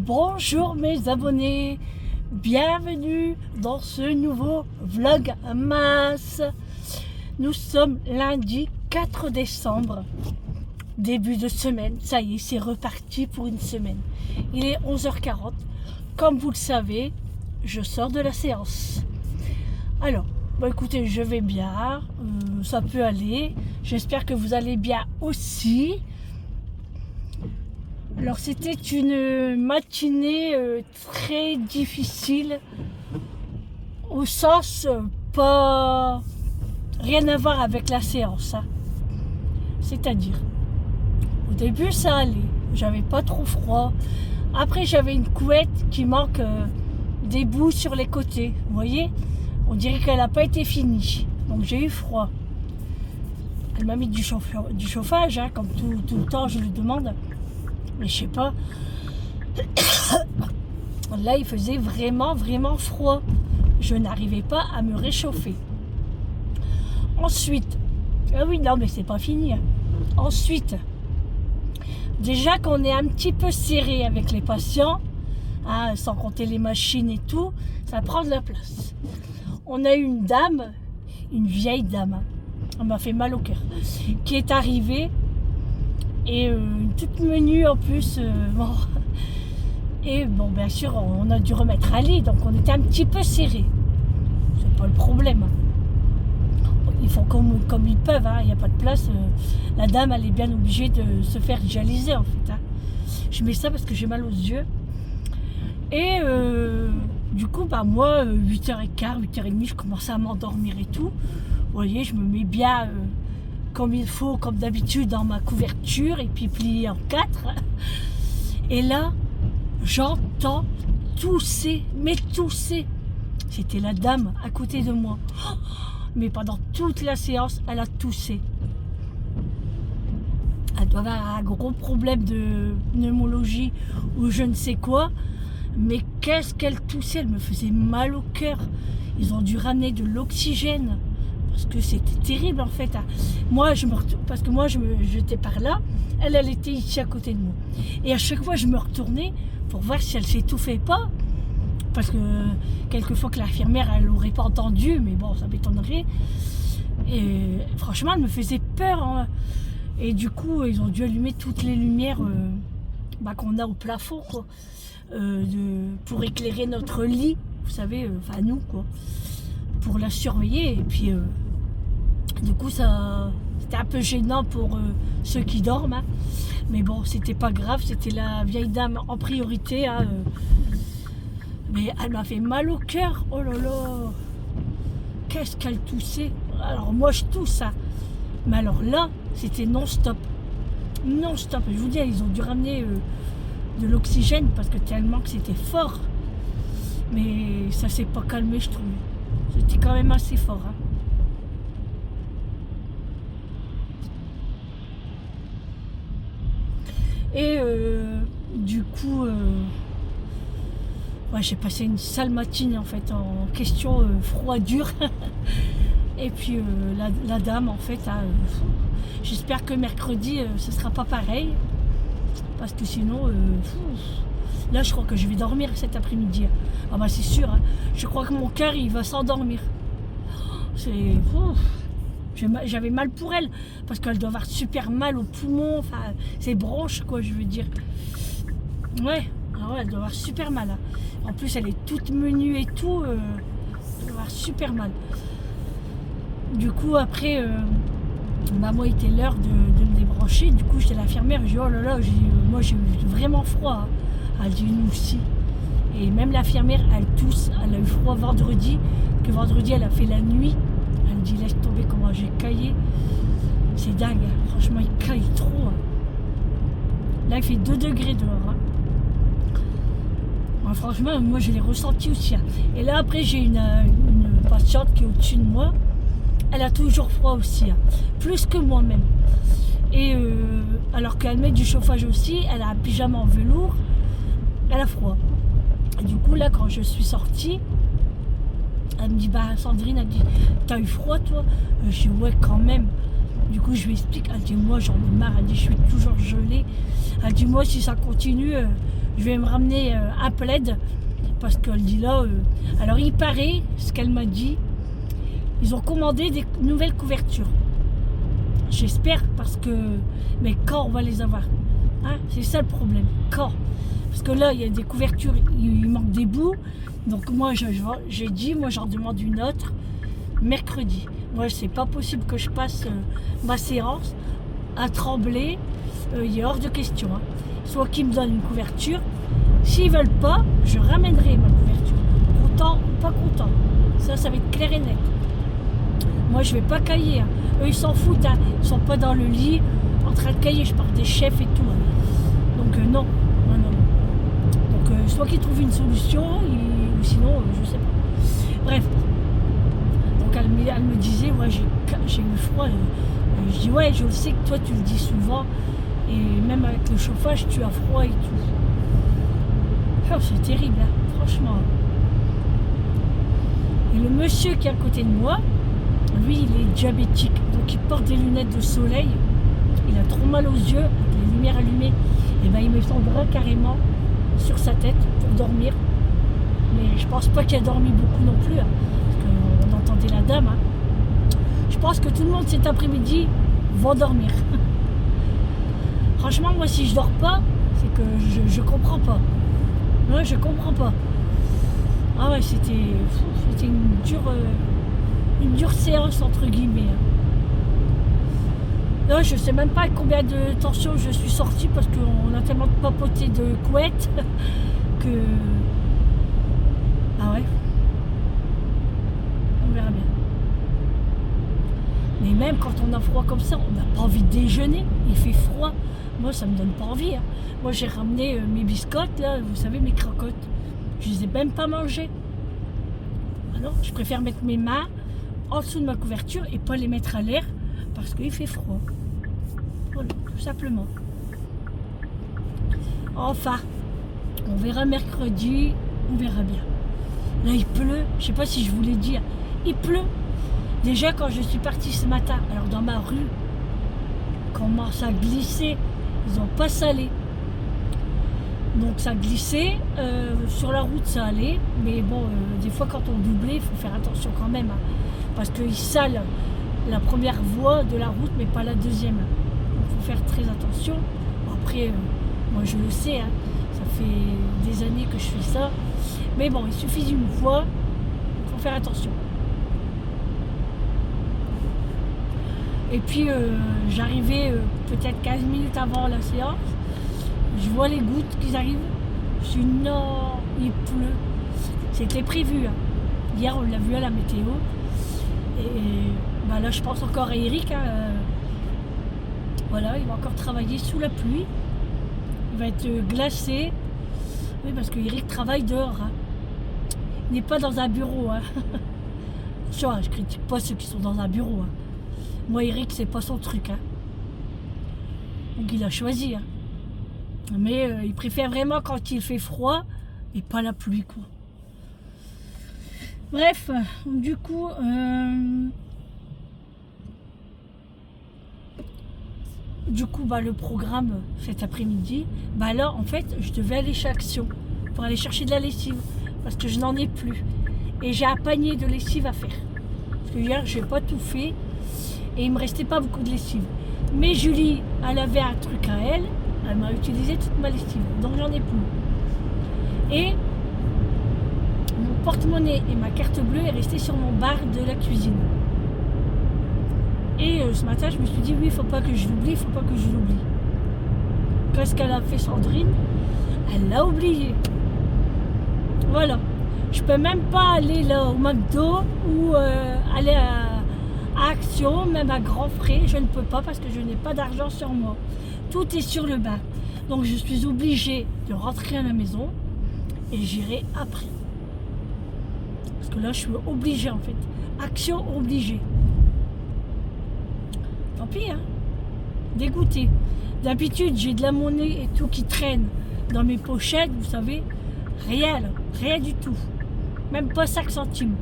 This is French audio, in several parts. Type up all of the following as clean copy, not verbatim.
Bonjour mes abonnés, bienvenue dans ce nouveau vlog masse. Nous sommes lundi 4 décembre, début de semaine, ça y est, c'est reparti pour une semaine. Il est 11h40, comme vous le savez, je sors de la séance. Alors, écoutez, je vais bien, ça peut aller, j'espère que vous allez bien aussi. Alors c'était une matinée très difficile, au sens pas rien à voir avec la séance. Hein. C'est-à-dire, au début ça allait, j'avais pas trop froid. Après j'avais une couette qui manque des bouts sur les côtés. Vous voyez, on dirait qu'elle n'a pas été finie. Donc j'ai eu froid. Elle m'a mis du chauffage, hein, comme tout le temps je le demande. Mais je sais pas, là il faisait vraiment froid, je n'arrivais pas à me réchauffer. Ensuite, ah oui non mais c'est pas fini, hein. Ensuite, déjà qu'on est un petit peu serré avec les patients, hein, sans compter les machines et tout, ça prend de la place. On a eu une dame, une vieille dame, hein, elle m'a fait mal au cœur, qui est arrivée. Et toute menue en plus. Bon. Et bon, bien sûr, on a dû remettre à lit, donc on était un petit peu serré. C'est pas le problème. Ils font comme ils peuvent, il n'y a pas de place. La dame, elle est bien obligée de se faire dialyser en fait. Hein. Je mets ça parce que j'ai mal aux yeux. Et du coup, moi, 8h15, 8h30, je commençais à m'endormir et tout. Vous voyez, je me mets bien. Comme il faut, comme d'habitude, dans ma couverture, et puis pliée en 4. Et là, j'entends tousser, mais tousser. C'était la dame à côté de moi. Mais pendant toute la séance, elle a toussé. Elle doit avoir un gros problème de pneumologie ou je ne sais quoi. Mais qu'est-ce qu'elle toussait, elle me faisait mal au cœur. Ils ont dû ramener de l'oxygène. Parce que c'était terrible en fait. Moi, parce que moi, j'étais par là, elle était ici à côté de moi. Et à chaque fois, je me retournais pour voir si elle s'étouffait pas. Parce que quelquefois que l'infirmière, elle n'aurait pas entendu, mais bon, ça m'étonnerait. Et franchement, elle me faisait peur. Hein. Et du coup, ils ont dû allumer toutes les lumières qu'on a au plafond, quoi, pour éclairer notre lit, vous savez, enfin nous, quoi, pour la surveiller. Et puis du coup ça c'était un peu gênant pour ceux qui dorment, hein. Mais bon, c'était pas grave, c'était la vieille dame en priorité, hein, mais elle m'a fait mal au cœur. Oh là là, qu'est-ce qu'elle toussait. Alors moi je tousse, hein. Mais alors là c'était non-stop. Je vous dis, ils ont dû ramener de l'oxygène parce que tellement que c'était fort. Mais ça s'est pas calmé, je trouve. C'était quand même assez fort. Hein. Et du coup, j'ai passé une sale matinée en fait en question froidure. Et puis la dame en fait, j'espère que mercredi ce sera pas pareil. Parce que sinon, là je crois que je vais dormir cet après-midi. Ah bah c'est sûr, hein. Je crois que mon cœur il va s'endormir. J'avais mal pour elle, parce qu'elle doit avoir super mal aux poumons, enfin ses bronches quoi, je veux dire. Ouais, elle doit avoir super mal. Hein. En plus elle est toute menue et tout, elle doit avoir super mal. Du coup après, moi il était l'heure de me débrancher, du coup j'étais l'infirmière, je dis oh là là, moi j'ai eu vraiment froid. Hein. Elle dit nous aussi. Et même l'infirmière, elle tousse, elle a eu froid vendredi, que vendredi elle a fait la nuit. Elle me dit laisse tomber comment j'ai caillé. C'est dingue, hein. Franchement il caille trop. Hein. Là il fait 2 degrés dehors. Hein. Ouais, franchement moi je l'ai ressenti aussi. Hein. Et là après j'ai une patiente qui est au-dessus de moi. Elle a toujours froid aussi, hein. Plus que moi-même. Et alors qu'elle met du chauffage aussi, elle a un pyjama en velours, elle a froid. Et du coup là quand je suis sortie, elle me dit Sandrine, elle dit t'as eu froid toi? Je dis ouais quand même. Du coup je lui explique, elle dit moi j'en ai marre, elle dit je suis toujours gelée. Elle dit moi si ça continue, Je vais me ramener un plaid parce qu'elle dit là. Alors il paraît, ce qu'elle m'a dit, ils ont commandé des nouvelles couvertures. J'espère parce que... Mais quand on va les avoir, hein, c'est ça le problème. Quand? Parce que là, il y a des couvertures, il manque des bouts. Donc moi, j'ai dit, moi j'en demande une autre mercredi. Moi, c'est pas possible que je passe ma séance à trembler. Il est hors de question. Hein. Soit qu'ils me donnent une couverture. S'ils veulent pas, je ramènerai ma couverture. Content ou pas content. Ça va être clair et net. Moi, je vais pas cailler. Hein. Eux, ils s'en foutent. Hein. Ils sont pas dans le lit en train de cailler. Je parle des chefs et tout. Hein. Donc, non. Donc, soit qu'ils trouvent une solution, ou sinon, je sais pas. Bref. Donc, elle me disait, ouais, j'ai eu froid. Je dis, ouais, je le sais que toi, tu le dis souvent. Et même avec le chauffage, tu as froid et tout. Oh, c'est terrible, hein, franchement. Et le monsieur qui est à côté de moi, lui, il est diabétique. Donc, il porte des lunettes de soleil. Il a trop mal aux yeux, avec les lumières allumées. Et ben, il me tendra carrément sur sa tête pour dormir. Mais je pense pas qu'il a dormi beaucoup non plus. Hein, parce qu'on entendait la dame. Hein. Je pense que tout le monde cet après-midi va dormir. Franchement, moi, si je dors pas, c'est que je comprends pas. Ouais, je comprends pas. Ah ouais, c'était une dure séance entre guillemets. Là, je sais même pas combien de tensions je suis sortie parce qu'on a tellement papoté de couettes que... Ah ouais. On verra bien. Mais même quand on a froid comme ça, on n'a pas envie de déjeuner. Il fait froid. Moi, ça me donne pas envie. Hein. Moi, j'ai ramené mes biscottes, là, vous savez, mes crocottes. Je les ai même pas mangées. Alors, je préfère mettre mes mains en dessous de ma couverture et pas les mettre à l'air parce qu'il fait froid. Voilà, tout simplement. Enfin, on verra mercredi, on verra bien. Là, il pleut. Je sais pas si je vous l'ai dit. Il pleut. Déjà, quand je suis partie ce matin, alors dans ma rue, commence à glisser. Ils n'ont pas salé. Donc ça glissait. Sur la route, ça allait. Mais bon, des fois, quand on doublait, il faut faire attention quand même. Hein, parce qu'ils salent la première voie de la route, mais pas la deuxième. Donc il faut faire très attention. Bon, après, moi, je le sais. Hein, ça fait des années que je fais ça. Mais bon, il suffit d'une fois. Il faut faire attention. Et puis, j'arrivais peut-être 15 minutes avant la séance. Je vois les gouttes qui arrivent. Je suis non, il pleut. C'était prévu. Hein. Hier, on l'a vu à la météo. Et bah là, je pense encore à Eric. Hein. Voilà, il va encore travailler sous la pluie. Il va être glacé. Oui, parce que Eric travaille dehors. Hein. Il n'est pas dans un bureau. Hein. Attention, je critique pas ceux qui sont dans un bureau. Hein. Moi, Eric, c'est pas son truc. Hein. Donc, il a choisi. Hein. Mais il préfère vraiment quand il fait froid et pas la pluie, quoi. Bref, du coup, bah, le programme cet après-midi, bah là, en fait, je devais aller chez Action pour aller chercher de la lessive parce que je n'en ai plus. Et j'ai un panier de lessive à faire. Parce que hier, je n'ai pas tout fait. Et il ne me restait pas beaucoup de lessive. Mais Julie, elle avait un truc à elle. Elle m'a utilisé toute ma lessive. Donc j'en ai plus. Et mon porte-monnaie et ma carte bleue est restée sur mon bar de la cuisine. Et ce matin, je me suis dit, oui, il ne faut pas que je l'oublie, Qu'est-ce qu'elle a fait, Sandrine? Elle l'a oublié. Voilà. Je peux même pas aller là au McDo ou aller à Action, même à grands frais, je ne peux pas parce que je n'ai pas d'argent sur moi. Tout est sur le bar. Donc je suis obligée de rentrer à la maison et j'irai après. Parce que là, je suis obligée en fait. Action obligée. Tant pis, hein. Dégoûtée. D'habitude, j'ai de la monnaie et tout qui traîne dans mes pochettes, vous savez. Rien, là. Rien du tout. Même pas 5 centimes.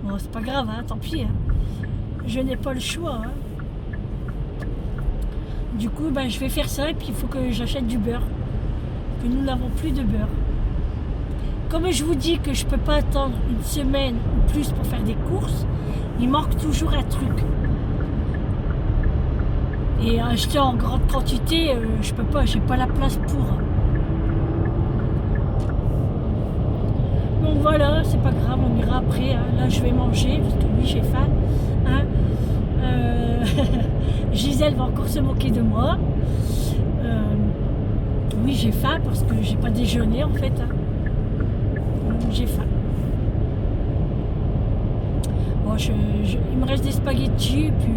Bon, c'est pas grave, hein, tant pis. Hein. Je n'ai pas le choix. Hein. Du coup, ben, je vais faire ça et puis il faut que j'achète du beurre. que nous n'avons plus de beurre. Comme je vous dis que je ne peux pas attendre une semaine ou plus pour faire des courses, il manque toujours un truc. Et acheter en grande quantité, je peux pas, j'ai pas la place pour. Donc voilà, c'est pas grave, on ira après. Hein. Là, je vais manger, parce que oui, j'ai faim. Hein. Gisèle va encore se moquer de moi. Oui, j'ai faim parce que j'ai pas déjeuné en fait. Hein. J'ai faim. Bon, il me reste des spaghettis, et puis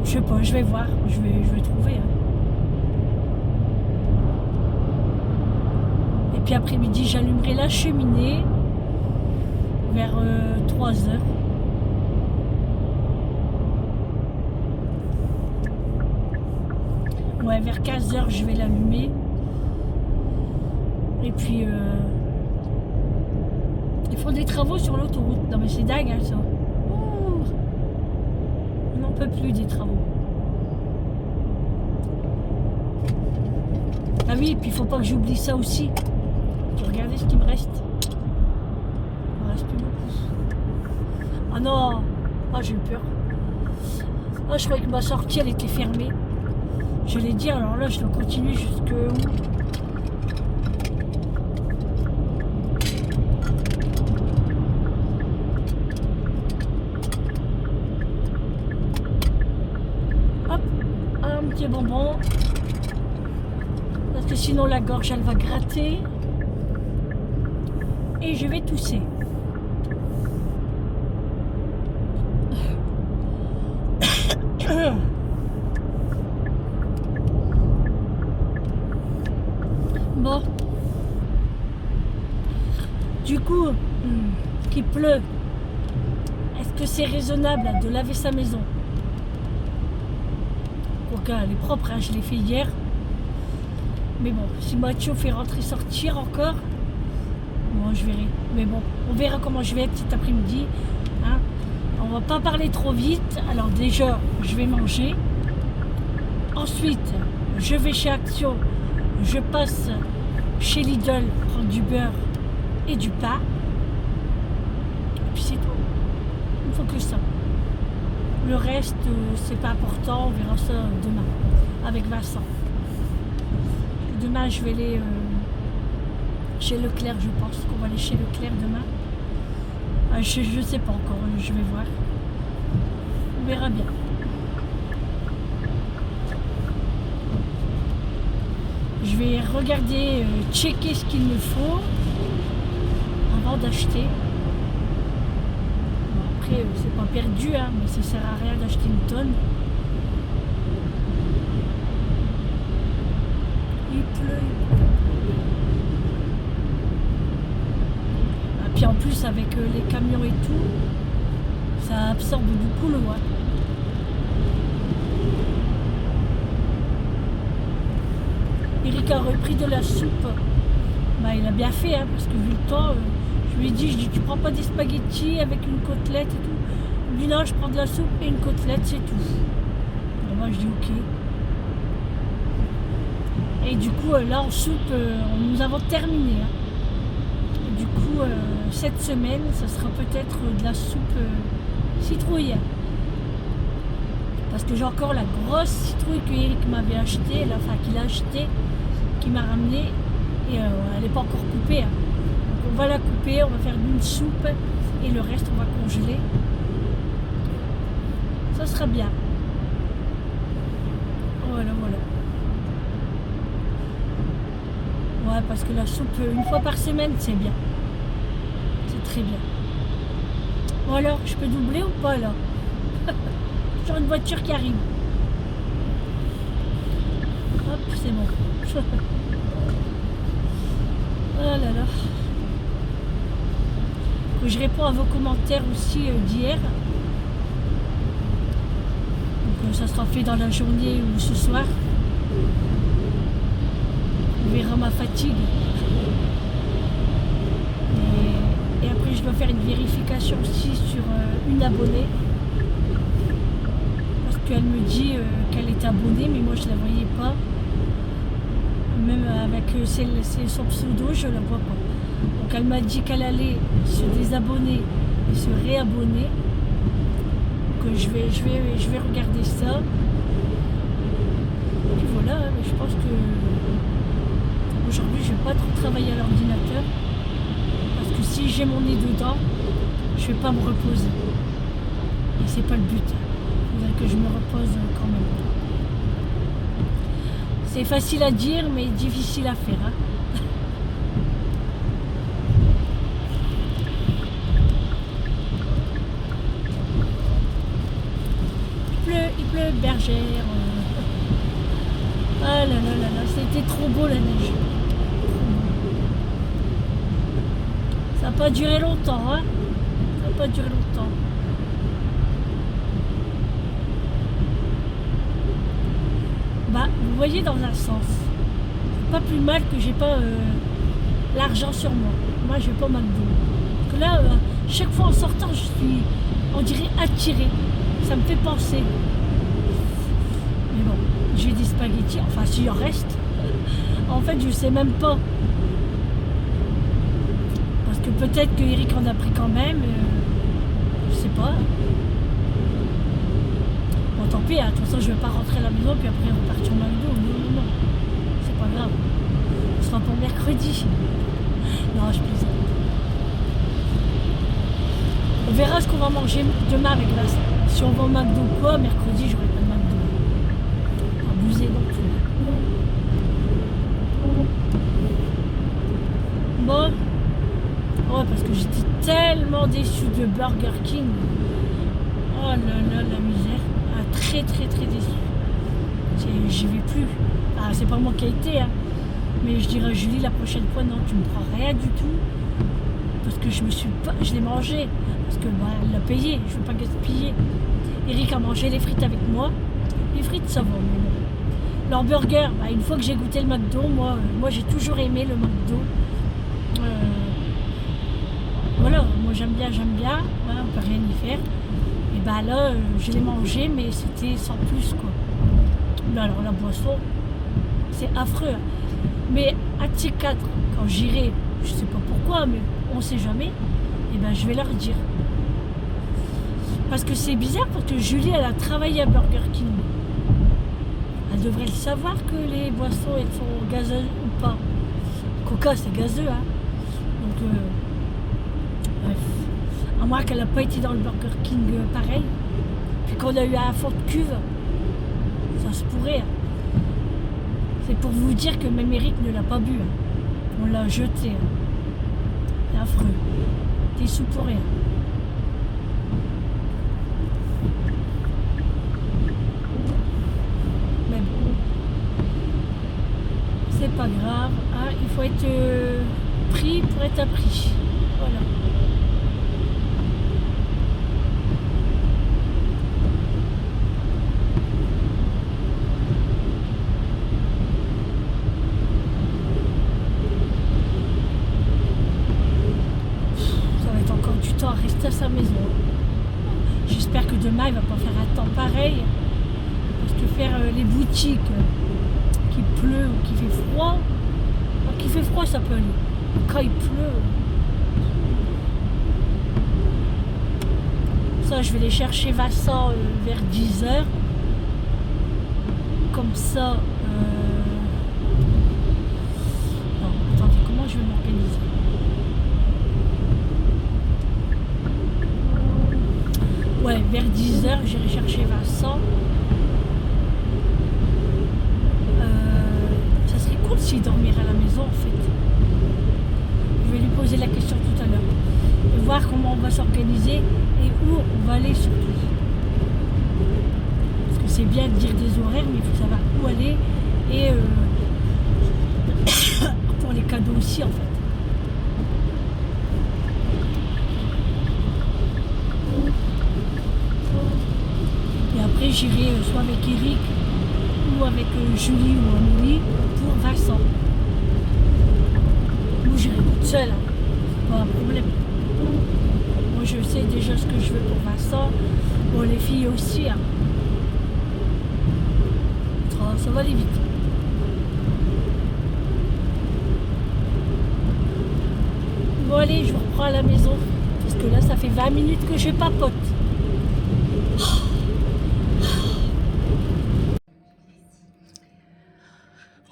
je sais pas, je vais voir, je vais trouver. Hein. Et puis après-midi, j'allumerai la cheminée vers 3 heures. Ouais, vers 15 heures, je vais l'allumer. Et puis, ils font des travaux sur l'autoroute. Non mais c'est dingue, hein, ça. Ouh, on n'en peut plus des travaux. Ah oui, et puis il faut pas que j'oublie ça aussi. Regardez ce qu'il me reste. Il me reste plus beaucoup. Ah non. Ah, j'ai eu peur. Ah, je croyais que ma sortie, elle était fermée. Je l'ai dit, alors là, je dois continuer jusque où? Hop, un petit bonbon. Parce que sinon, la gorge, elle va gratter. Et je vais tousser. Bon. Du coup, qu'il pleut, est-ce que c'est raisonnable de laver sa maison? Quoique elle est propre, hein, je l'ai fait hier. Mais bon, si Mathieu fait rentrer-sortir encore, bon, je verrai. Mais bon, on verra comment je vais être cet après-midi. Hein. On va pas parler trop vite. Alors déjà, je vais manger. Ensuite, je vais chez Action. Je passe chez Lidl prendre du beurre et du pain. Et puis c'est tout. Il ne faut que ça. Le reste, c'est pas important. On verra ça demain avec Vincent. Demain, je vais aller chez Leclerc, je pense qu'on va aller chez Leclerc demain. Je sais pas encore, je vais voir. On verra bien. Je vais regarder, checker ce qu'il me faut avant d'acheter. Bon, après, c'est pas perdu, hein, mais ça sert à rien d'acheter une tonne. Il pleut. Ah, puis en plus, avec les camions et tout, ça absorbe beaucoup l'eau. Hein. Eric a repris de la soupe. Bah, il a bien fait, hein, parce que vu le temps, je lui ai dit, tu prends pas des spaghettis avec une côtelette et tout. Il me dit non, je prends de la soupe et une côtelette, c'est tout. Et moi je dis ok. Et du coup, là en soupe, nous avons terminé. Hein. Et du coup, cette semaine, ça sera peut-être de la soupe citrouille. Parce que j'ai encore la grosse citrouille que Eric m'avait achetée, enfin qu'il a achetée, qui m'a ramenée, et elle n'est pas encore coupée. Hein. Donc on va la couper, on va faire une soupe, et le reste on va congeler. Ça sera bien. Voilà, voilà. Ouais, parce que la soupe, une fois par semaine, c'est bien. C'est très bien. Bon alors, je peux doubler ou pas là? Sur une voiture qui arrive. Hop, c'est bon. Oh là là. Je réponds à vos commentaires aussi d'hier. Donc ça sera fait dans la journée ou ce soir. On verra ma fatigue. Et après je dois faire une vérification aussi sur une abonnée. Elle me dit qu'elle est abonnée, mais moi je la voyais pas. Elle même avec son pseudo, je la vois pas. Donc elle m'a dit qu'elle allait se désabonner et se réabonner. Donc je vais regarder ça. Et voilà, je pense que aujourd'hui je vais pas trop travailler à l'ordinateur. Parce que si j'ai mon nez dedans, je vais pas me reposer. Et c'est pas le but. Il faudrait que je me repose quand même. C'est facile à dire, mais difficile à faire. Hein. Il pleut, bergère. Ah là là là là, c'était trop beau la neige. Ça n'a pas duré longtemps, hein. Ça n'a pas duré longtemps. Bah, vous voyez dans un sens. C'est pas plus mal que j'ai pas l'argent sur moi. Moi, j'ai pas McDo. Donc là, chaque fois en sortant, je suis, on dirait, attirée. Ça me fait penser. Mais bon, j'ai des spaghettis. Enfin, s'il en reste. En fait, je sais même pas. Parce que peut-être que Eric en a pris quand même. Je sais pas. Bon, tant pis, hein. De toute façon, je vais pas rentrer à la maison puis après repartir au McDo. Non, non, non. C'est pas grave. Ce sera pour mercredi. Non, je plaisante. On verra ce qu'on va manger demain avec Vincent. Si on va au McDo ou quoi, mercredi, j'aurai pas de McDo. Abusé non plus. Bon. Ouais, parce que j'étais tellement déçue de Burger King. Oh là là, la misère. Ah, très très très déçue. J'y vais plus. Ah, c'est pas moi qui ai été, hein. Mais je dirais à Julie la prochaine fois, non, tu me prends rien du tout. Parce que je l'ai mangé. Parce que bah, elle l'a payé, je ne veux pas gaspiller. Eric a mangé les frites avec moi. Les frites, ça va, mais bon. Leur burger, bah, une fois que j'ai goûté le McDo, moi j'ai toujours aimé le McDo. Voilà, moi j'aime bien, hein, on peut rien y faire. Et bah là, je l'ai mangé, mais c'était sans plus, quoi. Là, alors la boisson, c'est affreux. Hein. Mais à T4, quand j'irai, je sais pas pourquoi, mais on sait jamais, et ben je vais leur dire. Parce que c'est bizarre, parce que Julie, elle a travaillé à Burger King. Elle devrait le savoir que les boissons, elles sont gazeuses ou pas. Coca, c'est gazeux, hein. Donc, bref. À moins qu'elle n'a pas été dans le Burger King pareil. Puis qu'on a eu un fond de cuve, ça se pourrait. Hein. C'est pour vous dire que même Eric ne l'a pas bu. Hein. On l'a jeté. Hein. C'est affreux. T'es sous pour rien. Mais bon. C'est pas grave. Hein. Il faut être pris pour être appris. Voilà. À rester à sa maison. J'espère que demain il va pas faire un temps pareil, parce que faire les boutiques qui pleut ou qui fait froid, quand il fait froid ça peut aller, quand il pleut, ça je vais aller chercher Vincent vers 10h, comme ça non, attendez, comment je vais m'organiser? Ouais, vers 10h, j'irai chercher Vincent. Ça serait cool s'il dormirait à la maison, en fait. Je vais lui poser la question tout à l'heure. Et voir comment on va s'organiser et où on va aller surtout. Parce que c'est bien de dire des horaires, mais il faut savoir où aller. Et pour les cadeaux aussi, en fait. Après, j'irai soit avec Eric ou avec Julie ou Amélie pour Vincent. Ou j'irai toute seule, hein. Pas un problème. Moi, je sais déjà ce que je veux pour Vincent. Bon, les filles aussi. Hein. Ça va aller vite. allez, je vous reprends à la maison. Parce que là, ça fait 20 minutes que je papote.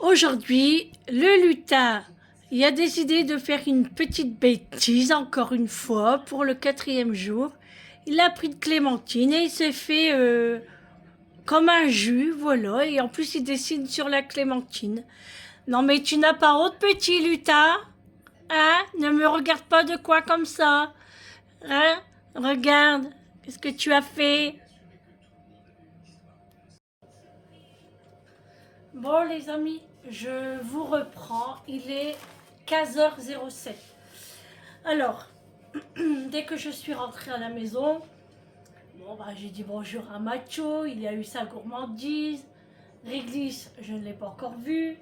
Aujourd'hui, le lutin, il a décidé de faire une petite bêtise, encore une fois, pour le 4e jour. Il a pris de clémentine et il s'est fait comme un jus, voilà. Et en plus, il dessine sur la clémentine. Non mais tu n'as pas honte, petit lutin? Hein? Ne me regarde pas de quoi comme ça. Hein? Regarde, qu'est-ce que tu as fait? Bon les amis, je vous reprends. Il est 15h07. Alors, dès que je suis rentrée à la maison, bon, bah, j'ai dit bonjour à Macho, il y a eu sa gourmandise. Réglisse, je ne l'ai pas encore vu.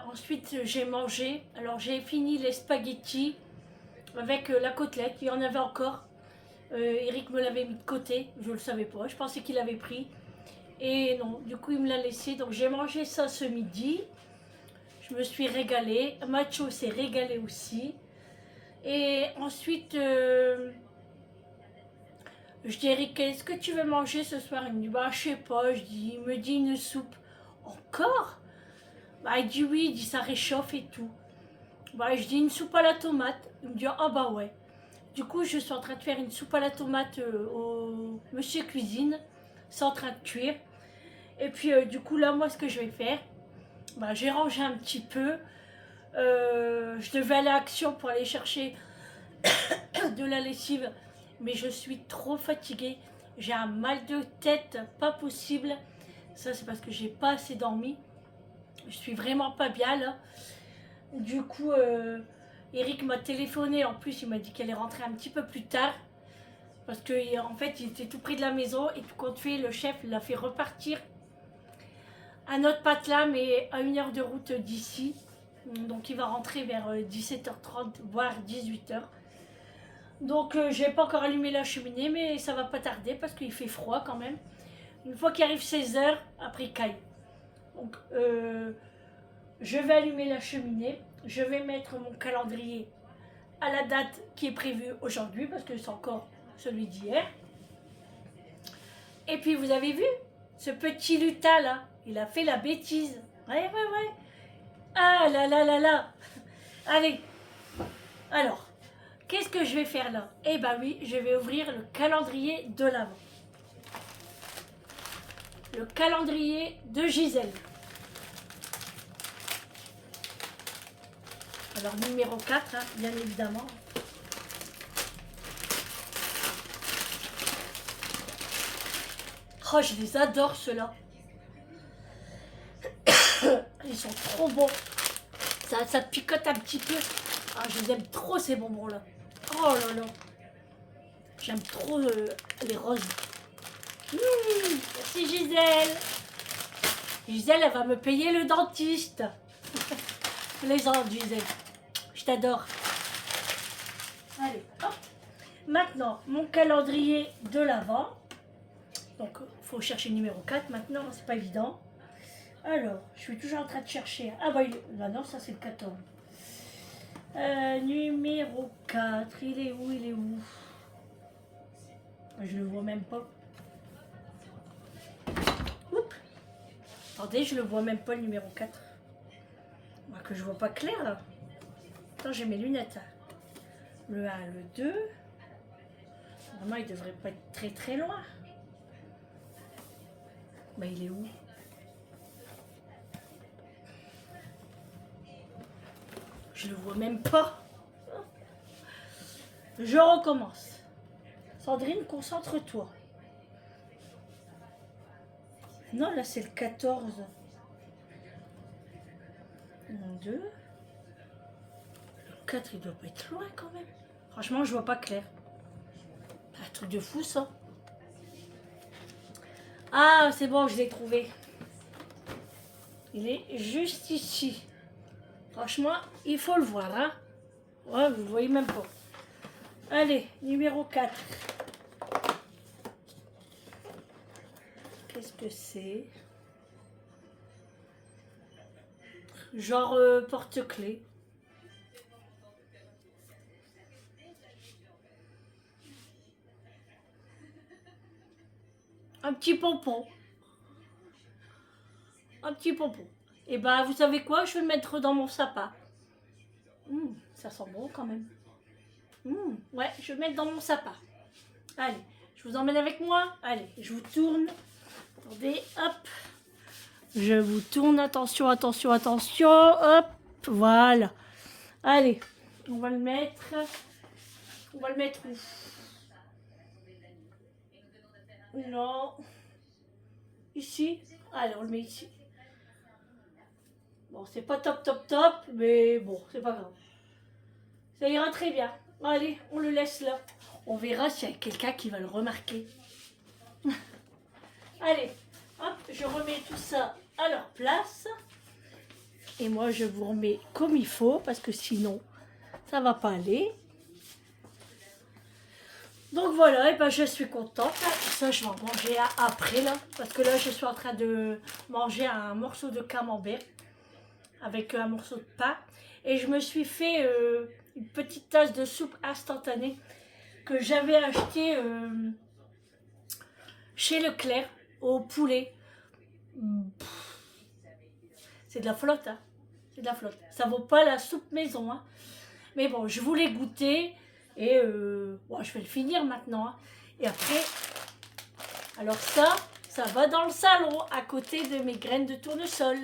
Ensuite, j'ai mangé. Alors, j'ai fini les spaghettis avec la côtelette. Il y en avait encore. Eric me l'avait mis de côté. Je ne le savais pas. Je pensais qu'il avait pris. Et non, du coup, il me l'a laissé. Donc, j'ai mangé ça ce midi. Je me suis régalée. Macho s'est régalé aussi. Et ensuite, je dis Eric, est-ce que tu veux manger ce soir? Il me dit, bah, je sais pas. Il me dit une soupe. Encore? Bah, il dit oui, il dit ça réchauffe et tout. Bah, je dis une soupe à la tomate. Il me dit ah bah ouais. Du coup, je suis en train de faire une soupe à la tomate au monsieur cuisine. C'est en train de cuire. Et puis, du coup, là, moi, ce que je vais faire, bah, j'ai rangé un petit peu. Je devais aller à Action pour aller chercher de la lessive. Mais je suis trop fatiguée. J'ai un mal de tête, pas possible. Ça, c'est parce que j'ai pas assez dormi. Je suis vraiment pas bien là. Du coup, Eric m'a téléphoné. En plus, il m'a dit qu'elle est rentrée un petit peu plus tard. Parce qu'en fait, il était tout près de la maison. Et tout compte fait, le chef l'a fait repartir à notre patelin, mais à 1 heure de route d'ici. Donc, il va rentrer vers 17h30, voire 18h. Donc, j'ai pas encore allumé la cheminée, mais ça va pas tarder parce qu'il fait froid quand même. Une fois qu'il arrive 16h, après il caille. Donc, je vais allumer la cheminée. Je vais mettre mon calendrier à la date qui est prévue aujourd'hui parce que c'est encore celui d'hier. Et puis vous avez vu, ce petit lutin là, il a fait la bêtise. Ouais. Ah là là là là. Allez. Alors, qu'est-ce que je vais faire là? Eh ben oui, je vais ouvrir le calendrier de l'Avent. Le calendrier de Gisèle. Alors numéro 4, hein, bien évidemment. Oh, je les adore ceux-là. Ils sont trop bons. Ça picote un petit peu. Ah, je les aime trop ces bonbons-là. Oh là là. J'aime trop les roses. Merci Gisèle. Gisèle, elle va me payer le dentiste. Les ans, Gisèle. Je t'adore. Allez, hop. Maintenant, mon calendrier de l'Avent. Donc, il faut chercher le numéro 4 maintenant, c'est pas évident. Alors, je suis toujours en train de chercher. Ah bah, là, non, ça c'est le 14. Numéro 4, il est où? Je le vois même pas. Oups. Attendez, je le vois même pas le numéro 4. Bah, que je vois pas clair là. Attends, j'ai mes lunettes. Le 1, le 2. Normalement, il devrait pas être très très loin. Bah, il est où? Je le vois même pas. Je recommence. Sandrine, concentre-toi. Non, là, c'est le 14. 2. Le 4, il doit pas être loin quand même. Franchement, je vois pas clair. Un truc de fou, ça. Ah, c'est bon, je l'ai trouvé. Il est juste ici. Franchement, il faut le voir, hein. Ouais, vous le voyez même pas. Allez, numéro 4. Qu'est-ce que c'est? Genre porte-clés. Un petit pompon. Un petit pompon. Et bah vous savez quoi, je vais le mettre dans mon sapin. Ça sent bon quand même. Ouais, je vais le mettre dans mon sapin. Allez, je vous emmène avec moi. Allez, je vous tourne. Attendez, hop. Je vous tourne, attention, attention, attention. Hop, voilà. Allez, on va le mettre. On va le mettre où? Non. Ici. Allez, on le met ici. Bon, c'est pas top, top, top, mais bon, c'est pas grave. Ça ira très bien. Allez, on le laisse là. On verra s'il y a quelqu'un qui va le remarquer. Allez, hop, je remets tout ça à leur place. Et moi, je vous remets comme il faut, parce que sinon, ça va pas aller. Donc voilà, et ben je suis contente. Ça, je vais en manger après là. Parce que là, je suis en train de manger un morceau de camembert avec un morceau de pain. Et je me suis fait une petite tasse de soupe instantanée que j'avais acheté chez Leclerc au poulet. C'est de la flotte, hein. C'est de la flotte. Ça vaut pas la soupe maison, hein. Mais bon, je voulais goûter et bon, je vais le finir maintenant, hein. Et après, alors ça va dans le salon à côté de mes graines de tournesol.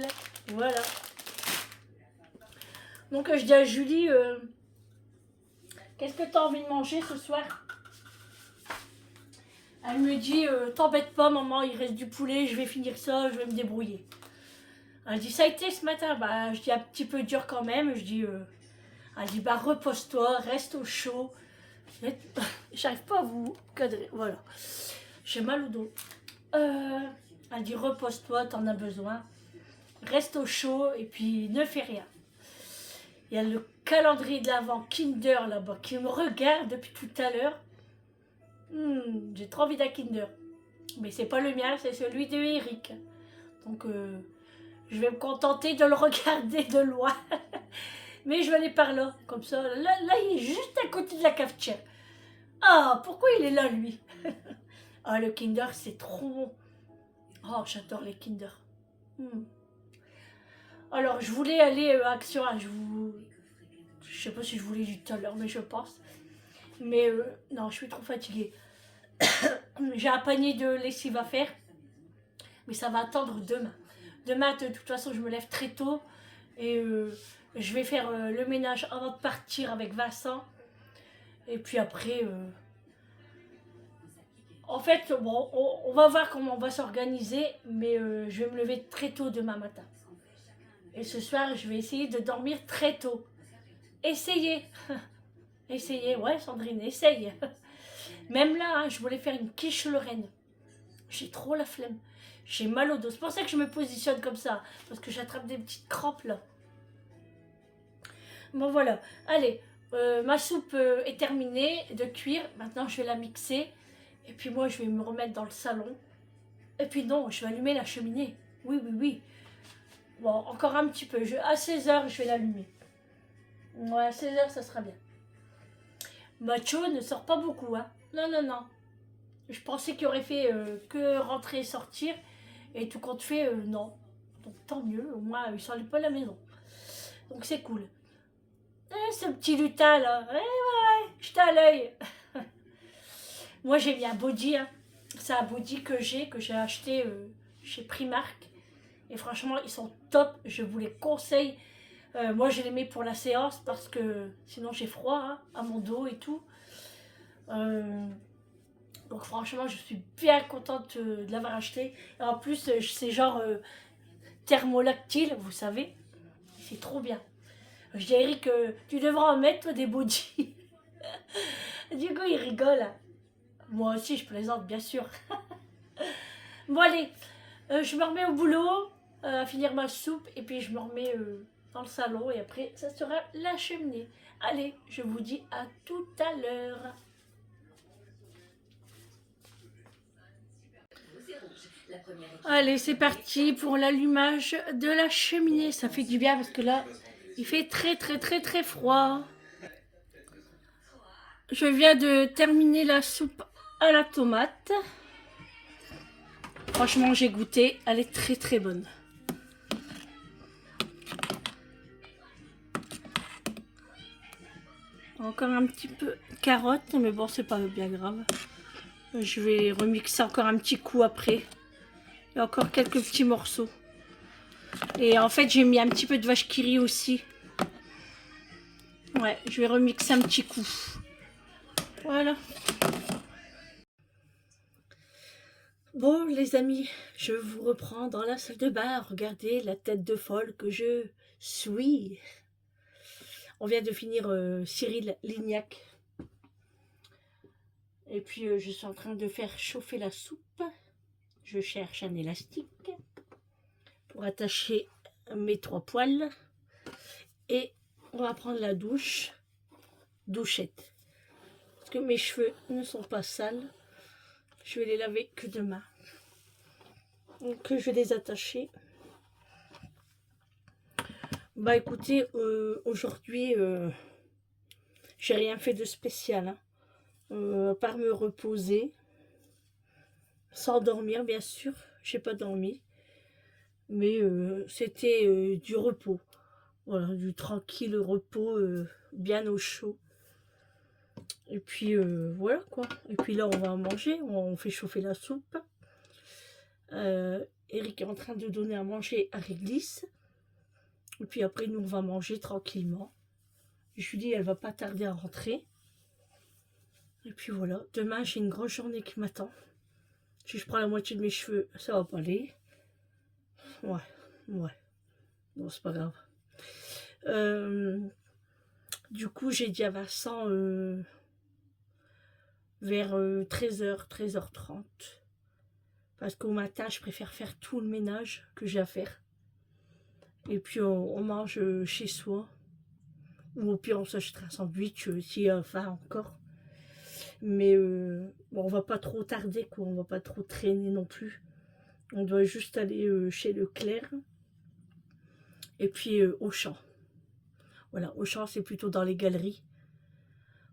Voilà. Donc je dis à Julie, qu'est-ce que tu as envie de manger ce soir? Elle me dit, t'embête pas maman, il reste du poulet, je vais finir ça, je vais me débrouiller. Elle dit, ça a été ce matin? Bah, je dis, un petit peu dur quand même. Je dis, elle dit, bah repose-toi, reste au chaud. J'arrive pas à vous cadrer, voilà. J'ai mal au dos. Elle dit, repose-toi, t'en as besoin. Reste au chaud et puis ne fais rien. Il y a le calendrier de l'Avent Kinder là-bas qui me regarde depuis tout à l'heure. J'ai trop envie d'un Kinder. Mais c'est pas le mien, c'est celui de Eric. Donc je vais me contenter de le regarder de loin. Mais je vais aller par là, comme ça. Là, il est juste à côté de la cafetière. Ah, pourquoi il est là, lui? Ah, le Kinder, c'est trop bon. Oh, j'adore les Kinder. Alors, je voulais aller à Action. Je sais pas si je voulais du tout à l'heure, mais je pense. Mais non, je suis trop fatiguée. J'ai un panier de lessive à faire. Mais ça va attendre demain. Demain, de toute façon, je me lève très tôt. Et je vais faire le ménage avant de partir avec Vincent. Et puis après... En fait, bon, on va voir comment on va s'organiser. Mais je vais me lever très tôt demain matin. Et ce soir, je vais essayer de dormir très tôt. Essayez. Essayez, ouais Sandrine, essaye. Même là, hein, je voulais faire une quiche Lorraine. J'ai trop la flemme. J'ai mal au dos. C'est pour ça que je me positionne comme ça. Parce que j'attrape des petites crampes là. Bon voilà. Allez, ma soupe est terminée de cuire. Maintenant, je vais la mixer. Et puis moi, je vais me remettre dans le salon. Et puis non, je vais allumer la cheminée. Oui, oui, oui. Bon, encore un petit peu. À 16h, je vais l'allumer. Ouais, à 16h, ça sera bien. Macho ne sort pas beaucoup, hein. Non, non, non. Je pensais qu'il aurait fait que rentrer et sortir. Et tout compte fait, non. Donc tant mieux, au moins, il sort pas de la maison. Donc c'est cool. Ce petit lutin, là. Ouais, j'étais à l'œil. Moi, j'ai mis un body, hein. C'est un body que j'ai acheté chez Primark. Et franchement, ils sont top. Je vous les conseille. Moi, je les mets pour la séance parce que sinon j'ai froid, hein, à mon dos et tout. Donc franchement, je suis bien contente de l'avoir acheté. Et en plus, c'est genre thermolactyle, vous savez. C'est trop bien. Je dis à Eric, tu devras en mettre toi, des bodys. Du coup, il rigole. Moi aussi, je plaisante, bien sûr. Bon, allez, je me remets au boulot, à finir ma soupe. Et puis, je me remets dans le salon. Et après, ça sera la cheminée. Allez, je vous dis à tout à l'heure. Allez, c'est parti pour l'allumage de la cheminée. Ça fait du bien parce que là, il fait très très très très froid. Je viens de terminer la soupe à la tomate. Franchement, j'ai goûté, elle est très très bonne. Encore un petit peu carotte, mais bon, c'est pas bien grave. Je vais remixer encore un petit coup après. Il y a encore quelques petits morceaux. Et en fait, j'ai mis un petit peu de vache qui rit aussi. Ouais, je vais remixer un petit coup. Voilà. Bon, les amis, je vous reprends dans la salle de bain. Regardez la tête de folle que je suis. On vient de finir Cyril Lignac. Et puis, je suis en train de faire chauffer la soupe. Je cherche un élastique pour attacher mes 3 poils. Et on va prendre la douche. Douchette. Parce que mes cheveux ne sont pas sales. Je vais les laver que demain. Donc, je vais les attacher. Bah écoutez, aujourd'hui, j'ai rien fait de spécial. Hein. À part me reposer. Sans dormir, bien sûr. J'ai pas dormi. Mais c'était du repos. Voilà, du tranquille repos, bien au chaud. Et puis voilà quoi. Et puis là, on va manger. On fait chauffer la soupe. Eric est en train de donner à manger à Réglisse. Et puis après, nous, on va manger tranquillement. Je lui dis, elle va pas tarder à rentrer. Et puis voilà. Demain, j'ai une grosse journée qui m'attend. Si je prends la moitié de mes cheveux, ça va pas aller. Ouais. Non, c'est pas grave. Du coup, j'ai dit à Vincent vers 13h, 13h30. Parce qu'au matin, je préfère faire tout le ménage que j'ai à faire. Et puis, on mange chez soi. Ou au pire, on s'achètera un sandwich s'il y a faim encore. Mais bon, on va pas trop tarder, quoi. On va pas trop traîner non plus. On doit juste aller chez Leclerc. Et puis, Auchan. Voilà, Auchan, c'est plutôt dans les galeries.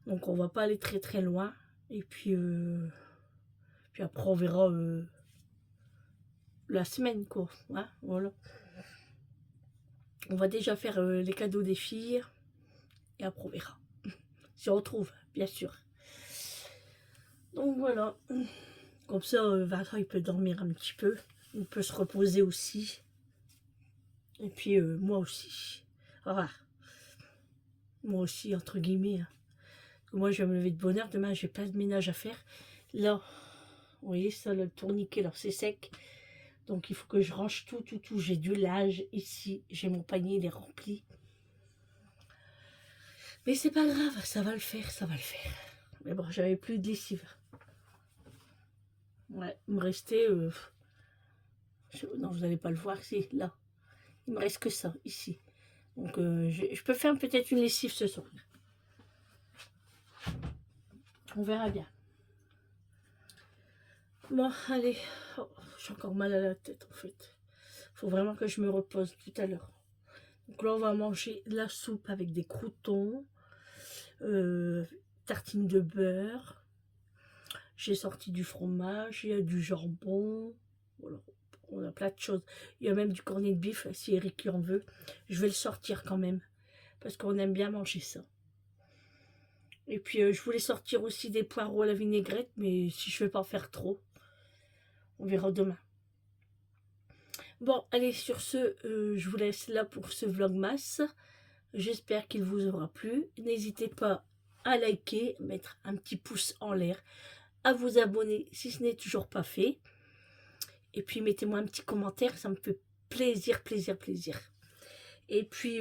Donc, on va pas aller très très loin. Et puis après, on verra la semaine, quoi. Hein, voilà. On va déjà faire les cadeaux des filles. Et après, on verra. Si on trouve, bien sûr. Donc, voilà. Comme ça, Vincent, il peut dormir un petit peu. Il peut se reposer aussi. Et puis, moi aussi. Voilà. Moi aussi, entre guillemets. Hein. Moi, je vais me lever de bonne heure. Demain, j'ai plein de ménage à faire. Là, vous voyez, ça, le tourniquet, alors c'est sec. Donc, il faut que je range tout. J'ai du linge ici. J'ai mon panier, il est rempli. Mais c'est pas grave, ça va le faire, ça va le faire. Mais bon, j'avais plus de lessive. Ouais, il me restait... non, vous n'allez pas le voir, c'est là. Il me reste que ça, ici. Donc, je peux faire peut-être une lessive ce soir. On verra bien. Bon, allez. Oh, j'ai encore mal à la tête, en fait. Faut vraiment que je me repose tout à l'heure. Donc là, on va manger la soupe avec des croûtons, tartines de beurre. J'ai sorti du fromage, il y a du jambon. Voilà, on a plein de choses. Il y a même du cornet de bif, si Eric en veut. Je vais le sortir quand même, parce qu'on aime bien manger ça. Et puis, je voulais sortir aussi des poireaux à la vinaigrette, mais si je ne vais pas en faire trop, on verra demain. Bon, allez, sur ce, je vous laisse là pour ce vlogmas. J'espère qu'il vous aura plu. N'hésitez pas à liker, mettre un petit pouce en l'air, à vous abonner si ce n'est toujours pas fait. Et puis, mettez-moi un petit commentaire, ça me fait plaisir. Et puis,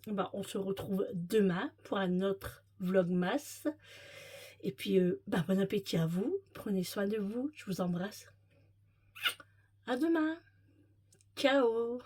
bah, on se retrouve demain pour un autre vlogmas. Et puis, bah, bon appétit à vous. Prenez soin de vous. Je vous embrasse. À demain. Ciao.